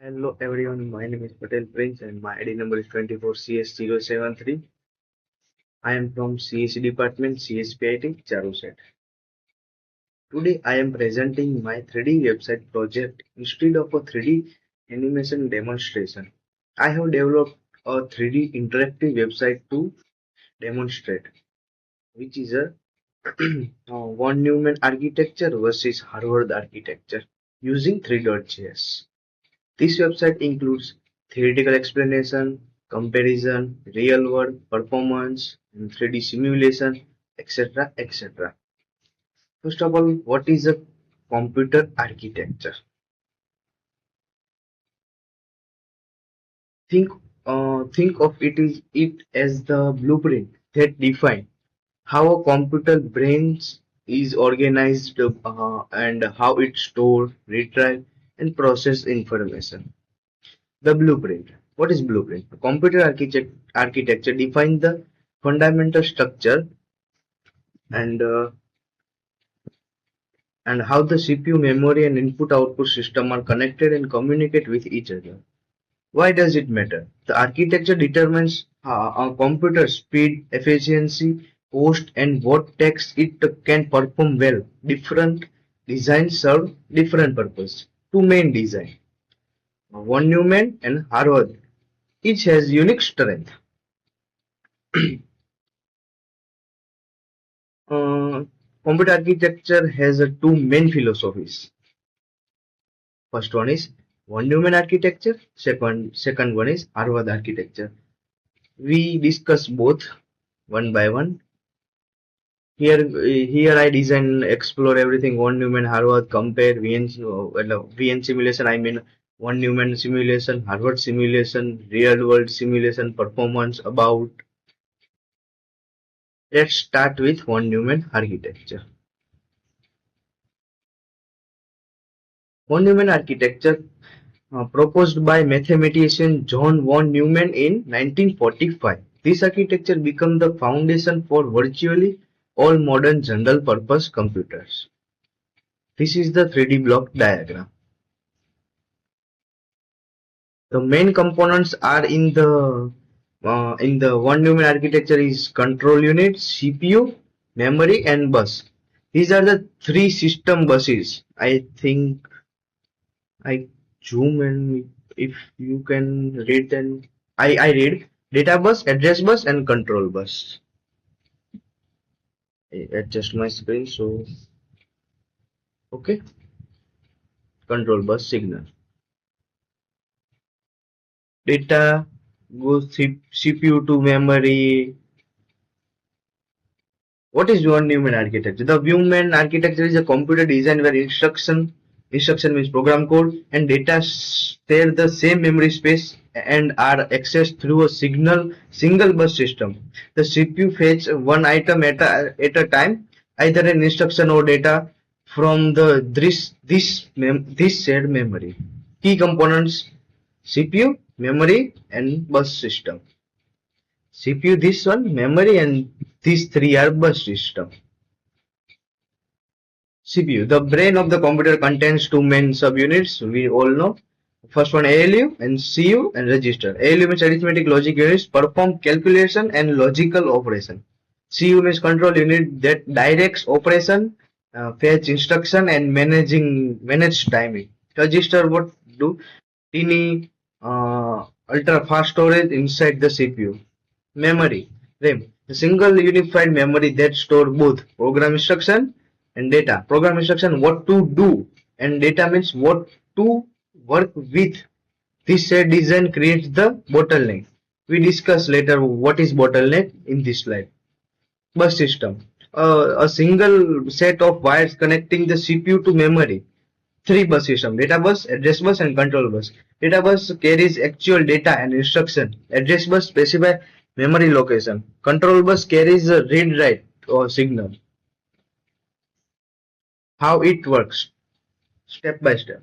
Hello everyone, my name is Patel Prince and my ID number is 24CS073. I am from CSE department CSPIT Charuset. Today I am presenting my 3D website project instead of a 3D animation demonstration. I have developed a 3D interactive website to demonstrate, which is a one Neumann architecture versus Harvard architecture using 3.js. This website includes theoretical explanation, comparison, real-world performance, and 3D simulation, etc. etc. First of all, what is a computer architecture? Think think of it as the blueprint that define how a computer brains is organized and how it store, retrieve, and process information. The blueprint. What is blueprint? A computer architecture defines the fundamental structure and how the CPU, memory, and input-output system are connected and communicate with each other. Why does it matter? The architecture determines a computer speed, efficiency, cost, and what tasks it can perform well. Different designs serve different purpose. Two main design: one Neumann and Harvard. Each has unique strength. Uh, Computer architecture has two main philosophies. First one is von Neumann architecture. Second one is Harvard architecture. We discuss both one by one. Here I design, explore everything. Von Neumann, Harvard, compare VN simulation. I mean one Neumann simulation, Harvard simulation, real world simulation, performance about. Let's start with von Neumann architecture. Von Neumann architecture proposed by mathematician John von Neumann in 1945. This architecture became the foundation for virtually all modern general-purpose computers. This is the 3D block diagram. The main components are in the von Neumann architecture is control unit, CPU, memory, and bus. These are the three system buses. I think I zoom and if you can read, then I read data bus, address bus, and control bus. I adjust my screen, so okay. Control bus signal. Data goes CPU to memory. What is von Neumann architecture? The Neumann architecture is a computer design where instruction means program code, and data share the same memory space and are accessed through a single bus system. The CPU fetch one item at a time, either an instruction or data from this shared memory. Key components: CPU, memory, and bus system. CPU this one, memory, and these three are bus system. CPU, the brain of the computer, contains two main subunits. We all know. First one ALU and CU and register. ALU means arithmetic logic units, perform calculation and logical operation. CU means control unit that directs operation, fetch instruction and manage timing. Register what do? Tiny ultra fast storage inside the CPU. Memory, RAM, a single unified memory that store both program instruction and data. Program instruction what to do and data means what to work with. This shared design creates the bottleneck. We discuss later what is bottleneck in this slide. Bus system, a single set of wires connecting the CPU to memory. Three bus system: data bus, address bus, and control bus. Data bus carries actual data and instruction. Address bus specify memory location. Control bus carries a read write or signal. How it works, step by step.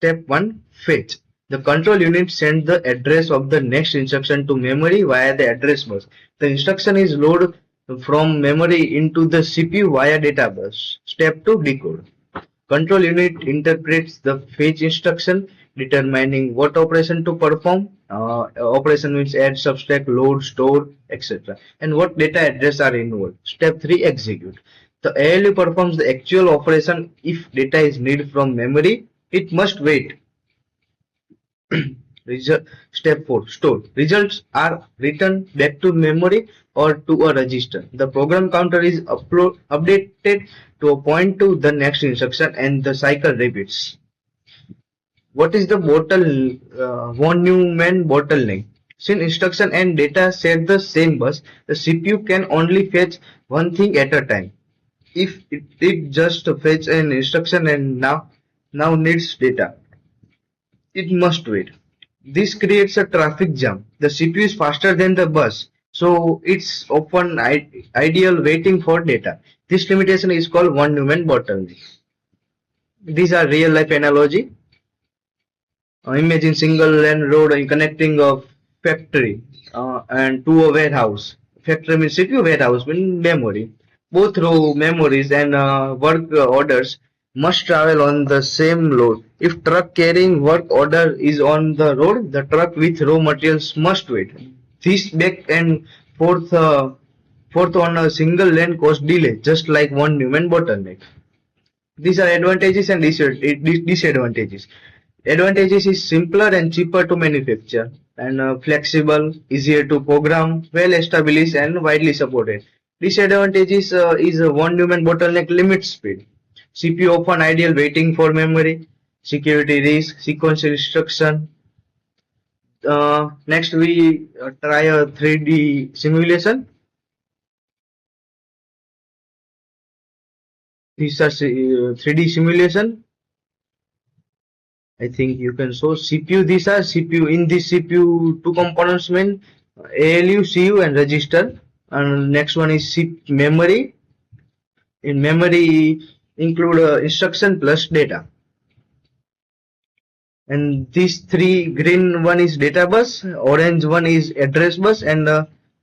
Step 1, fetch. The control unit sends the address of the next instruction to memory via the address bus. The instruction is loaded from memory into the CPU via data bus. Step 2, decode. Control unit interprets the fetch instruction, determining what operation to perform. Operation means add, subtract, load, store, etc. And what data address are involved. Step 3, execute. The ALU performs the actual operation. If data is needed from memory, it must wait. Result, step 4, store. Results are written back to memory or to a register. The program counter is updated to a point to the next instruction and the cycle repeats. What is the von Neumann bottleneck? Since instruction and data share the same bus, the CPU can only fetch one thing at a time. If it just fetch an instruction and now needs data, it must wait. This creates a traffic jam. The CPU is faster than the bus, so it's often ideal waiting for data. This limitation is called von Neumann bottleneck. These are real life analogy. Imagine single lane road connecting a factory and to a warehouse. Factory means CPU, warehouse means memory. Both raw memories and work orders must travel on the same load. If truck carrying work order is on the road, the truck with raw materials must wait. This back and forth, forth on a single lane cause delay, just like one Neumann bottleneck. These are advantages and disadvantages. Advantages is simpler and cheaper to manufacture and flexible, easier to program, well established and widely supported. Disadvantages is one Neumann bottleneck limit speed. CPU often ideal waiting for memory, security risk, sequential instruction. Next we try a 3D simulation. These are 3D simulation. I think you can show CPU. These are CPU. In this CPU, two components mean ALU, CU, and register. And next one is memory. In memory, include instruction plus data. And these three, green one is data bus, orange one is address bus, and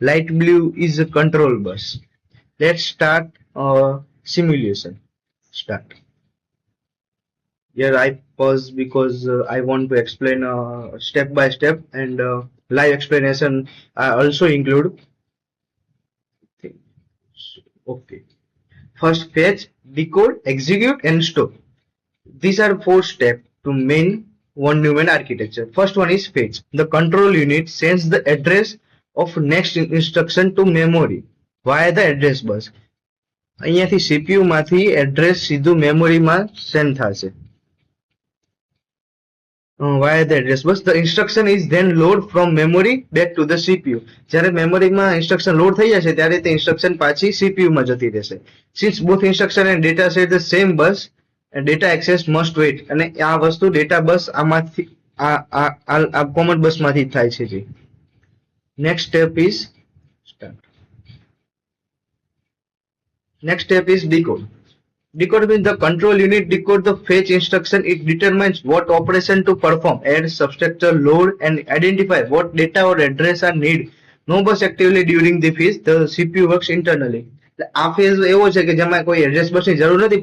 light blue is a control bus. Let's start simulation. Start. Here I pause because I want to explain step by step, and live explanation I also include. Okay. First, fetch, decode, execute, and store. These are four steps to main von Neumann architecture. First one is fetch. The control unit sends the address of next instruction to memory via the address bus. અહીંયાથી CPU માંથી address સીધું મેમરીમાં send થશે. Via the address bus, the instruction is then load from memory back to the CPU. જ્યારે મેમરીમાં instruction load થઈ જશે ત્યારે તે instruction પાછી CPU માં જતી રહેશે. Since both instruction and data share the same bus, and data access must wait. અને આ વસ્તુ data bus આમાંથી આ common bus માંથી થાય છે જી. Next step is start. Next step is decode. Decode means the control unit decode the fetch instruction. It determines what operation to perform, add, subtract, load, and identify what data or address are needed. No bus actively during the phase. The CPU works internally. આ phase એવો છે કે જેમાં કોઈ address બસની જરૂર નથી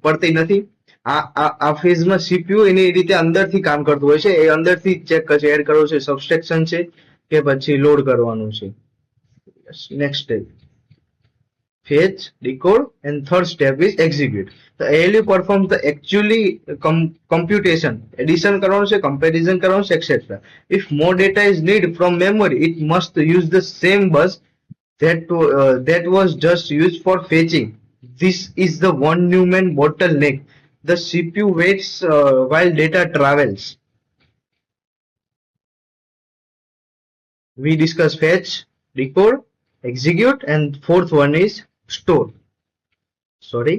પડતી નથી. આ ફેઝમાં CPU એની રીતે અંદરથી કામ કરતું હોય છે. એ અંદરથી ચેક કરશે એડ કરવું છે, સબસ્ટ્રેક્શન છે કે પછી લોડ કરવાનું છે. Next step fetch, decode, and third step is execute. The ALU performs the actually computation, addition કરવાનું છે, comparison કરવાનું છે, etc. If more data is needed from memory, it must use the same bus that was just used for fetching. This is the von Neumann bottleneck. The CPU waits while data travels. We discuss fetch, decode, execute, and fourth one is store. Sorry.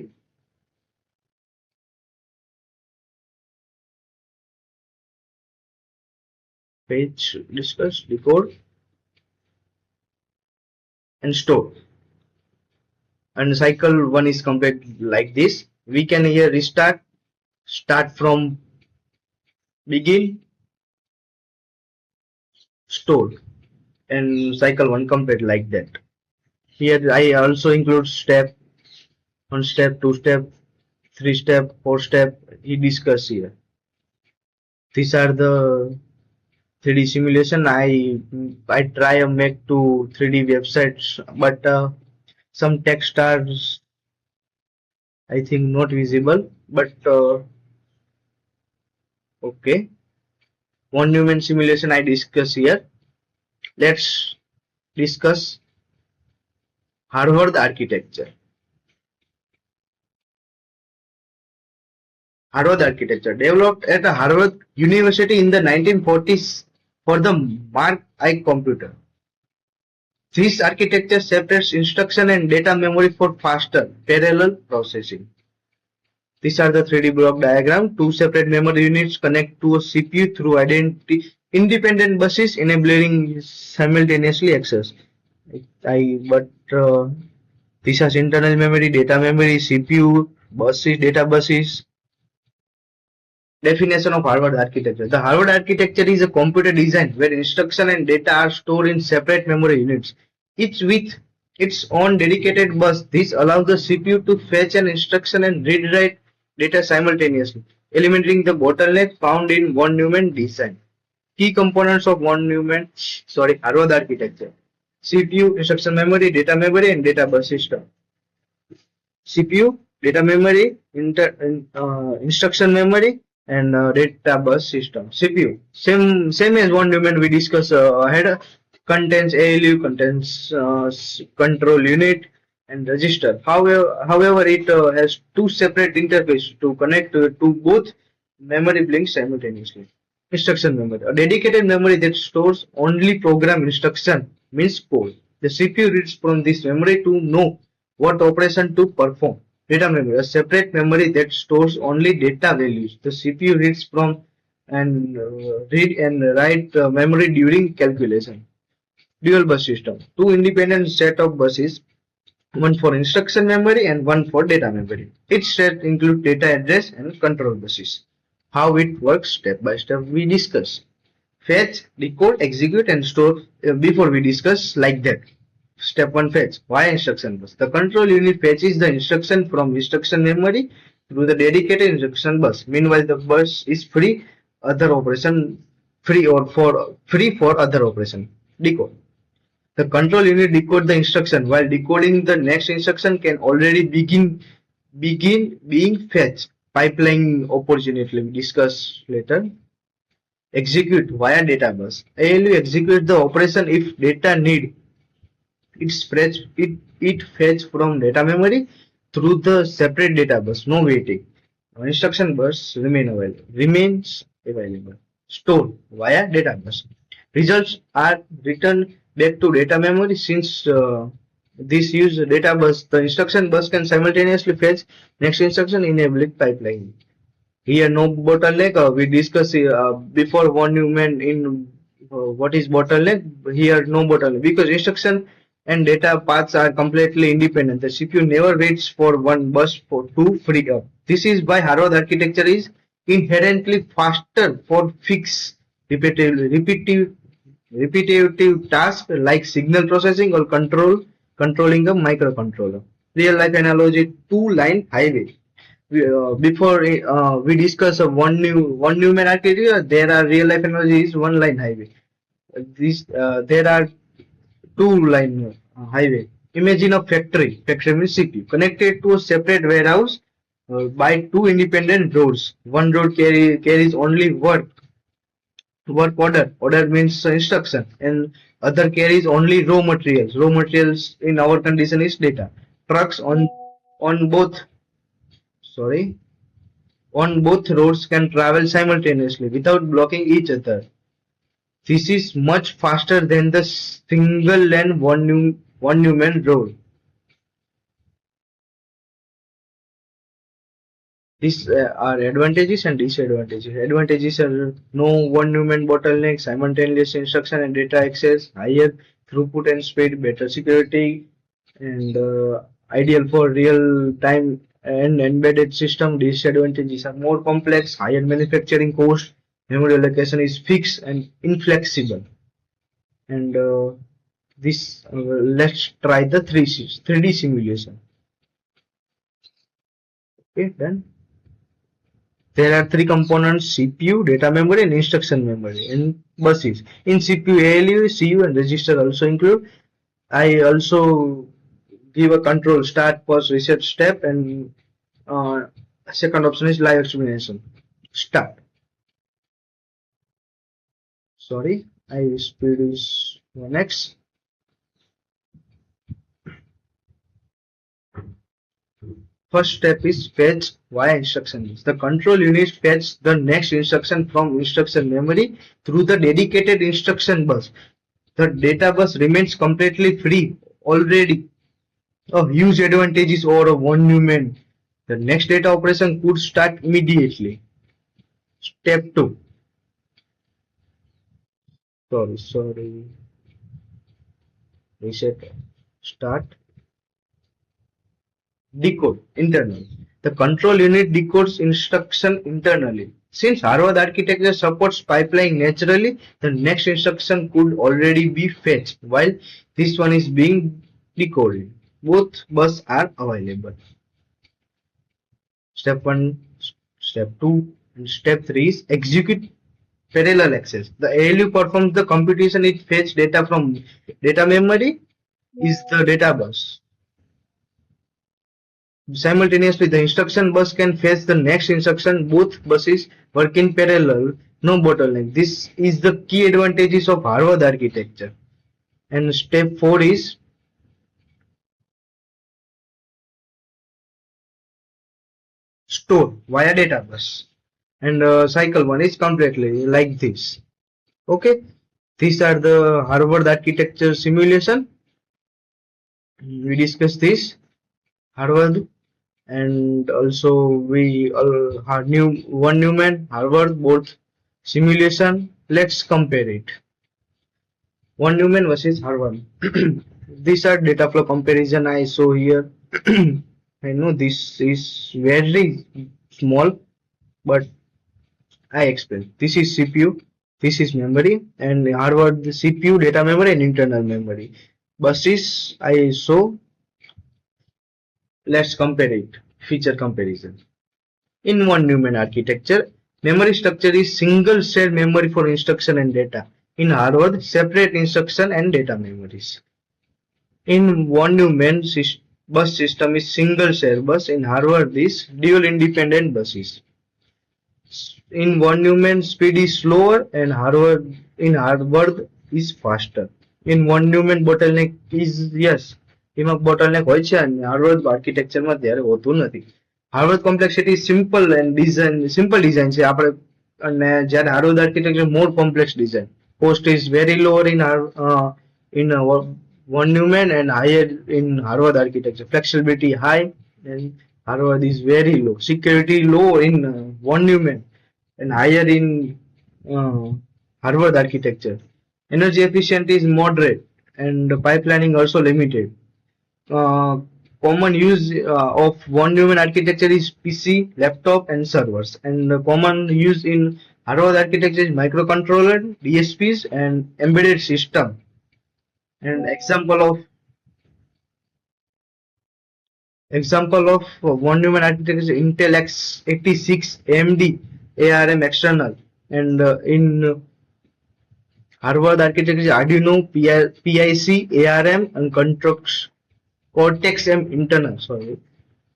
Fetch, discuss, decode, and store. And cycle one is complete like this. We can here restart, start from begin, store, and cycle one complete like that. Here I also include step, one step, two step, three step, four step. He discuss here. These are the 3D simulation. I try to make to 3D websites, but some text are I think not visible. But okay, one Neumann simulation I discuss here. Let's discuss Harvard architecture. Harvard architecture developed at Harvard University in the 1940s for the Mark I computer. This architecture separates instruction and data memory for faster parallel processing. These are the 3D block diagram. Two separate memory units connect to a CPU through independent buses, enabling simultaneously access. But this has internal memory, data memory, CPU, buses, data buses. Definition of Harvard architecture. The Harvard architecture is a computer design where instruction and data are stored in separate memory units, each with its own dedicated bus. This allows the CPU to fetch an instruction and read-write data simultaneously, eliminating the bottleneck found in von Neumann design. Key components of Harvard architecture: CPU, instruction memory, data memory, and data bus system. CPU, data memory, instruction memory, and data bus system. CPU, same as one Neumann we discussed ahead, contains ALU, contains control unit and register. However, it has two separate interfaces to connect to both memory blinks simultaneously. Instruction memory, a dedicated memory that stores only program instruction, means code. The CPU reads from this memory to know what operation to perform. Data memory, a separate memory that stores only data values. The CPU reads from and read and write memory during calculation. Dual bus system, two independent set of buses, one for instruction memory and one for data memory. Each set includes data address and control buses. How it works step by step we discuss. Fetch, decode, execute and store before we discuss like that. Step 1, fetch via instruction bus. The control unit fetches the instruction from instruction memory through the dedicated instruction bus. Meanwhile, the bus is free for other operation. Decode. The control unit decode the instruction while decoding the next instruction can already begin being fetched. Pipeline opportunity we discuss later. Execute via data bus. ALU executes the operation if data need. It fetch from data memory through the separate data bus. No waiting. Instruction bus remains available. Store via data bus. Results are returned back to data memory since this use data bus. The instruction bus can simultaneously fetch next instruction enabling pipeline. Here no bottleneck. We discussed before one Neumann in what is bottleneck. Here no bottleneck because instruction and data paths are completely independent. The CPU never waits for one bus to free up. This is why Harvard architecture is inherently faster for fixed repetitive tasks like signal processing or controlling a microcontroller. Real life analogy: two-line highway. Before we discuss one Neumann architecture, there are real life analogies one line highway. There are two-line highway. Imagine a factory means CPU, connected to a separate warehouse by two independent roads. One road carries only work order means instruction, and other carries only raw materials in our condition is data. Trucks on both sorry on both roads can travel simultaneously without blocking each other. This is much faster than the single lane one Neumann road. These are advantages and disadvantages. Advantages are no one Neumann bottleneck, simultaneous instruction and data access, higher throughput and speed, better security, and ideal for real-time and embedded system. Disadvantages are more complex, higher manufacturing cost, memory allocation is fixed and inflexible, and this let's try the 3D simulation. Okay, done. There are three components: CPU, data memory, and instruction memory, and buses. In CPU, ALU, CU, and register also include. I also give a control: start, pause, reset step, and uh, second option is live explanation. Start. Sorry, I speed is 1x. First step is fetch via instruction. The control unit fetch the next instruction from instruction memory through the dedicated instruction bus. The data bus remains completely free already. A huge advantage is over a one Neumann. The next data operation could start immediately. Step 2. Sorry. Reset. Start. Decode internally. The control unit decodes instruction internally. Since Harvard architecture supports pipeline naturally, the next instruction could already be fetched while this one is being decoded. Both buses are available. Step 1, step 2, and step 3 is execute parallel access. The ALU performs the computation, it fetch data from data memory is the data bus. Simultaneously, the instruction bus can fetch the next instruction. Both buses work in parallel, no bottleneck. This is the key advantages of Harvard architecture. And step 4 is store via data bus. And cycle 1 is completely like this. Okay, these are the Harvard architecture simulation. We discussed this Harvard, and also we had one Neumann Harvard both simulation. Let's compare it. One Neumann versus Harvard. These are data flow comparison I show here. I know this is very small, but I explain. This is CPU, this is memory, and Harvard the CPU, data memory, and internal memory. Buses I show. Let's compare it. Feature comparison. In one Neumann architecture, memory structure is single shared memory for instruction and data. In Harvard, separate instruction and data memories. In one Neumann bus system is single shared bus. In Harvard, is dual independent buses. In one Neumann, speed is slower, and in Harvard is faster. In one Neumann, bottleneck is yes. એમાં bottleneck હોય છે અને Harvard આર્કિટેક્ચરમાં ત્યારે હોતું નથી. Harvard complexity simple and design simple design છે આપણે, અને જ્યારે Harvard architecture more complex design. Cost is very lower in one Neumann and higher in Harvard architecture. Flexibility high and Harvard is very low. Security low in one Neumann and higher in Harvard architecture. Energy efficiency is moderate and pipelining also limited. Common use of one Neumann architecture is PC, laptop, and servers. And common use in Harvard architecture is microcontroller, DSPs, and embedded system. And example of one Neumann architecture is Intel x86, AMD, ARM external, and in Harvard architecture is Arduino, PIC, ARM, and Cortex M internal.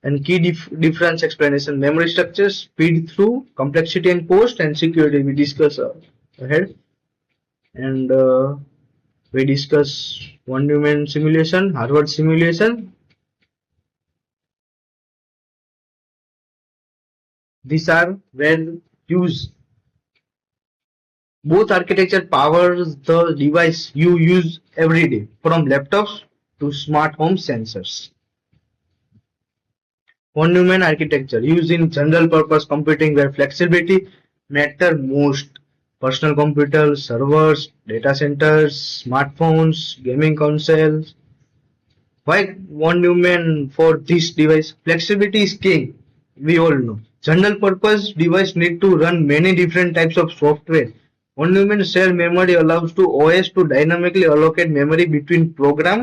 And key difference explanation: memory structure, speed through, complexity and post, and security we discuss ahead. And we discuss one Neumann simulation, Harvard simulation. These are well used. Both architecture powers the device you use every day, from laptops to smart home sensors. One Neumann architecture used in general purpose computing where flexibility matter most. Personal computers, servers, data centers, smartphones, gaming consoles. Why one Neumann for this device? Flexibility is king. We all know. General purpose device need to run many different types of software One Neumann shared memory allows to OS to dynamically allocate memory between program,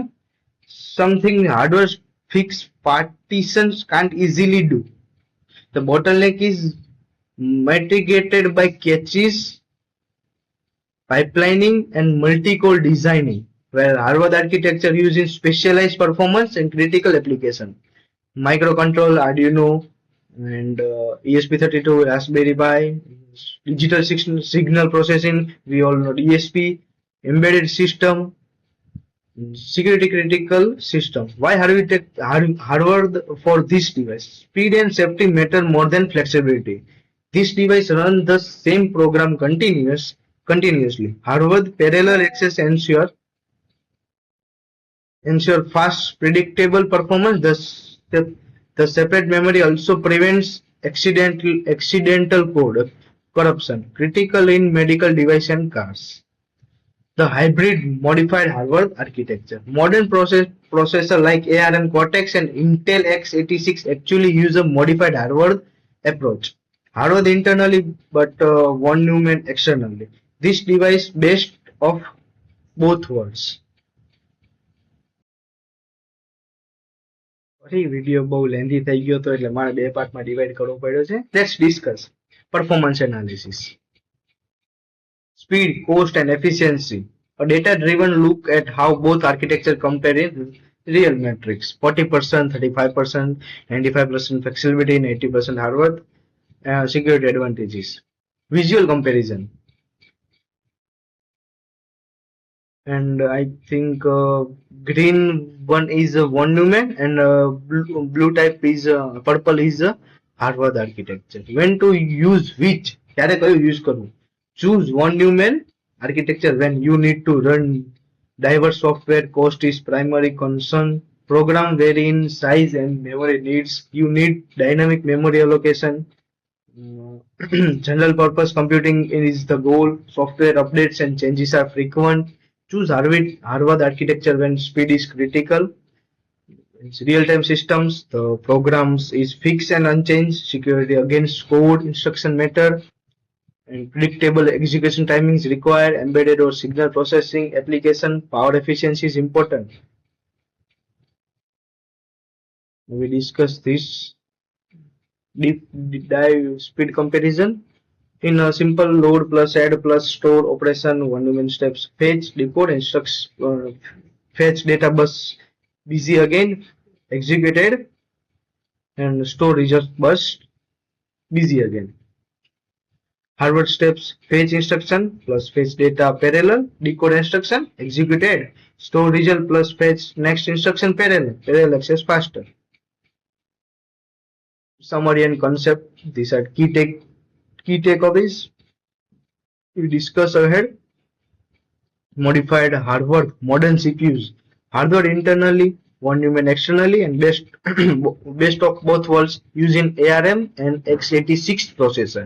something hardware fixed partitions can't easily do. The bottleneck is mitigated by caches, pipelining, and multi-core designing, where Harvard architecture uses specialized performance and critical application. Microcontroller, Arduino, and ESP32, Raspberry Pi, digital signal processing, we all know DSP, embedded system, security critical system. Why Harvard for this device? Speed and safety matter more than flexibility. This device runs the same program continuously. Harvard parallel access ensure fast, predictable performance. The separate memory also prevents accidental code corruption, critical in medical device and cars. The hybrid modified Harvard architecture. Modern processor like ARM Cortex and Intel x86 actually use a modified Harvard approach. Harvard internally, but von Neumann externally. This device best of both worlds. Video બહુ lengthy થઈ ગયો હતો એટલે મારે બે પાર્ટમાં divide કરવો પડ્યો છે. Let's discuss performance analysis. Speed, cost, and efficiency. A data-driven look at how both architecture compare in real metrics. 40%, 35%, 95% flexibility, and 80% hardware security advantages. Visual comparison. And I think green one is one Neumann and blue type is purple is Harvard architecture. When to use which? ક્યારે કયું use કરવું? Choose one Neumann architecture when you need to run diverse software. Cost is primary concern. Program vary in size and memory needs. You need dynamic memory allocation. General purpose computing is the goal. Software updates and changes are frequent. Choose Harvard architecture when speed is critical. It's real-time systems, the programs is fixed and unchanged. Security against code, instruction matter, and predictable execution timings required. Embedded or signal processing application, power efficiency is important. We discuss this deep dive speed comparison. In a simple load plus add plus store operation, one Neumann steps fetch, decode, instructs, fetch data bus busy again, executed, and store result bus busy again. Harvard steps fetch instruction plus fetch data parallel, decode instruction, executed, store result plus fetch next instruction parallel access faster. Summary and concept, these are key takeaways we discuss ahead. Modified Harvard modern CPUs. Harvard internally, one Neumann externally, and best of both worlds using ARM and x86 processor.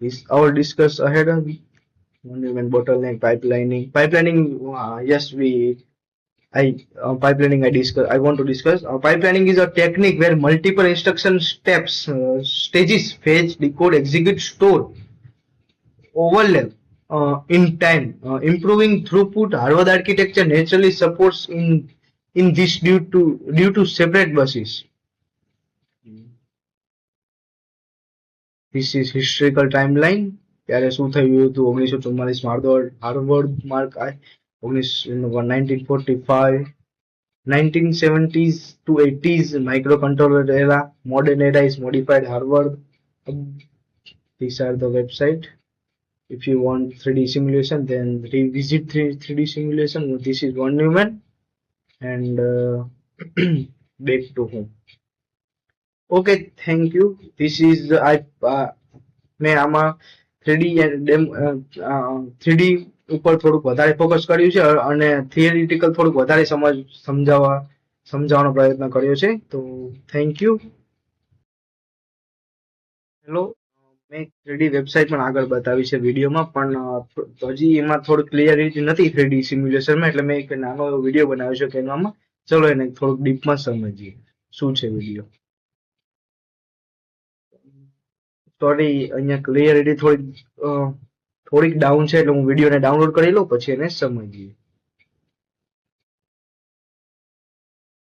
This our discuss ahead. One Neumann bottleneck pipelining. Yes, pipelining I want to discuss. Pipelining is a technique where multiple instruction stages fetch, decode, execute, store, overlap in time, improving throughput. Harvard architecture naturally supports in this due to separate buses. This is historical timeline. ત્યારે શું થયું હતું 1944 Harvard mark 1945, 1970s to 80s microcontroller era, modern era is modified Harvard. These are the website. If you want 3D simulation, then revisit 3D simulation. This is one Neumann and back to home. Okay, thank you. This is મેં આમાં 3D ઉપર થોડુંક વધારે focus કર્યું છે અને theoretical થોડુંક વધારે સમજાવવાનો પ્રયત્ન કર્યો છે. તો થેન્ક યુ. હેલો, મેં 3D વેબસાઇટ પણ આગળ બતાવી છે વિડીયોમાં, પણ હજી એમાં થોડું ક્લિયરિટી નથી 3D સિમ્યુલેશનમાં, એટલે મેં એક નાનો એવો વિડીયો બનાવ્યો છે કેનવામાં. ચલો એને થોડુંક ડીપમાં સમજીએ શું છે વિડીયો. સોરી, અહીંયા ક્લિયરિટી થોડીક ડાઉન છે, એટલે હું વિડીયોને ડાઉનલોડ કરી લઉં પછી એને સમજીએ.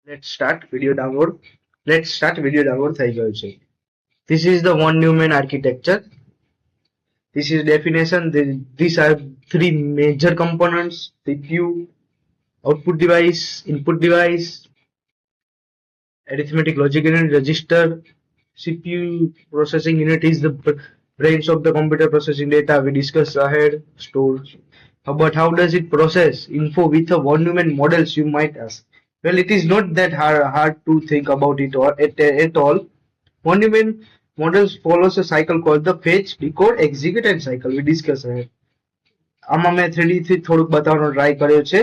લેટ્સ સ્ટાર્ટ વિડીયો ડાઉનલોડ થઈ ગયો છે. This is the one Neumann architecture. This is definition. These are three major components: CPU, output device, input device, arithmetic logic unit, register. CPU processing unit is the brains of the computer processing data. We discussed ahead. Stores. But how does it process info with a one Neumann models, you might ask? Well, it is not that hard to think about it or at all. One Neumann models follows a cycle called the fetch, decode, execute and cycle. We discuss ahead. આમાં મેં 3D થી થોડુંક બતાવવાનો try કર્યો છે,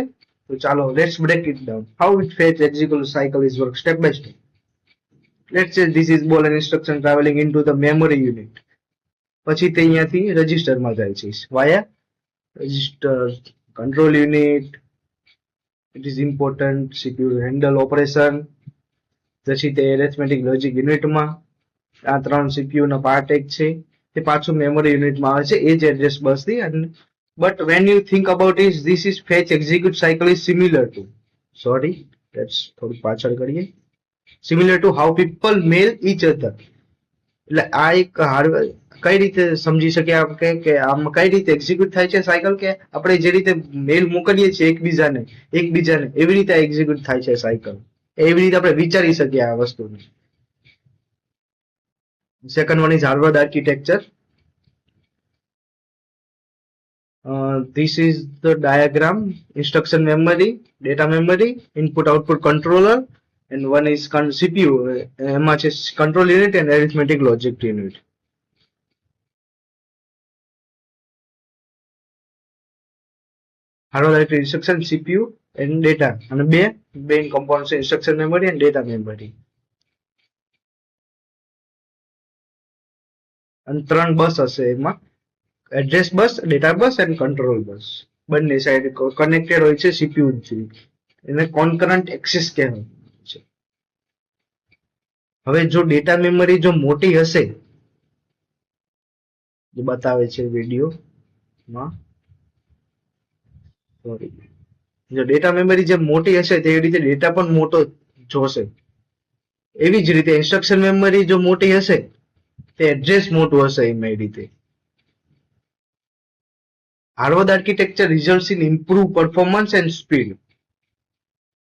તો ચાલો let's break it down. How it fetch, execute, cycle is work step by step. Let's say this is ball and instruction traveling into the memory unit. પછી તે અહીંયાથી રજિસ્ટરમાં જાય છે via register, control unit. It is important. CPU handle operation. પછી તે arithmetic logic unitમાં આ ત્રણ CPU ના પાર્ટ એક છે, તે પાછું મેમરી યુનિટમાં આવે છે, એ જ address બસથી. But when you think about it, this is fetch, execute cycle is similar to, sorry, let's થોડું પાછળ કરીએ, similar to how people mail each other. એટલે આ એક કઈ રીતે સમજી શકીએ આપણે કે આમાં કઈ રીતે એક્ઝિક્યુટ થાય છે સાયકલ, કે આપણે જે રીતે મેલ મોકલીએ છીએ એકબીજાને એવી રીતે એક્ઝિક્યુટ થાય છે સાયકલ, એવી રીતે આપણે વિચારી શકીએ આ વસ્તુને. Second one is Harvard Architecture. This is the diagram: instruction memory, data memory, input output controller, and one is CPU. એમાં છે control unit and arithmetic logic unit. Harvard Architecture instruction, CPU and data, અને બે main components છે, instruction memory and data memory. અને ત્રણ બસ હશે એમાં, address bus, data bus and control bus. બંને સાઈડ કનેક્ટેડ હોય છે CPU થી, એને કોન્કરન્ટ એક્સેસ કહેવાય છે. હવે જો ડેટા મેમરી જો મોટી હશે, જે બતાવે છે વિડીયોમાં, સોરી, જો ડેટા મેમરી જે મોટી હશે તેવી રીતે ડેટા પણ મોટો જોશે. એવી જ રીતે ઇન્સ્ટ્રક્શન મેમરી જો મોટી હશે તે એડ્રેસ મોટું હશે એમ રીતે. Harvard Architecture results in improved performance and speed.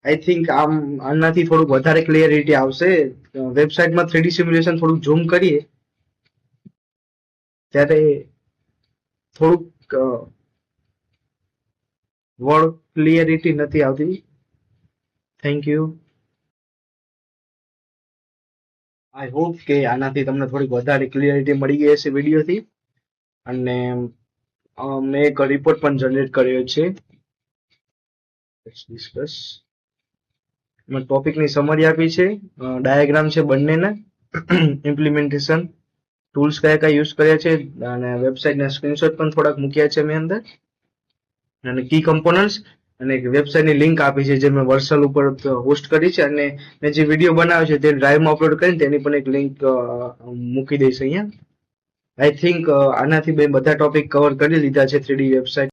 I think આનાથી થોડુંક વધારે ક્લિયરિટી આવશે. વેબસાઇટમાં 3D સિમ્યુલેશન થોડુંક ઝૂમ કરીએ ત્યારે થોડુંક વર્ડ ક્લિયરિટી નથી આવતી. Thank you. આઈ હોપ કે આનાથી તમને થોડીક વધારે ક્લિયરિટી મળી ગઈ હશે વિડીયોથી. અને મેં એક રિપોર્ટ પણ જનરેટ કર્યો છે. Let's discuss. મેં ટોપિકની સમરી આપી છે, ડાયાગ્રામ છે બંનેના, ઇમ્પ્લિમેન્ટેશન ટૂલ્સ કયા કયા યુઝ કર્યા છે, અને વેબસાઇટના સ્ક્રીનશોટ પણ થોડાક મૂક્યા છે મેં અંદર, અને કી કમ્પોનન્ટ્સ, અને એક વેબસાઇટની લિંક આપી છે જે મેં વર્સલ ઉપર હોસ્ટ કરી છે, અને મેં જે વિડીયો બનાવ્યો છે તે ડ્રાઈવમાં અપલોડ કરીને તેની પણ એક લિંક મૂકી દઈશ અહીંયા. આઈ થિંક આનાથી મેં બધા ટોપિક કવર કરી લીધા છે 3D વેબસાઇટ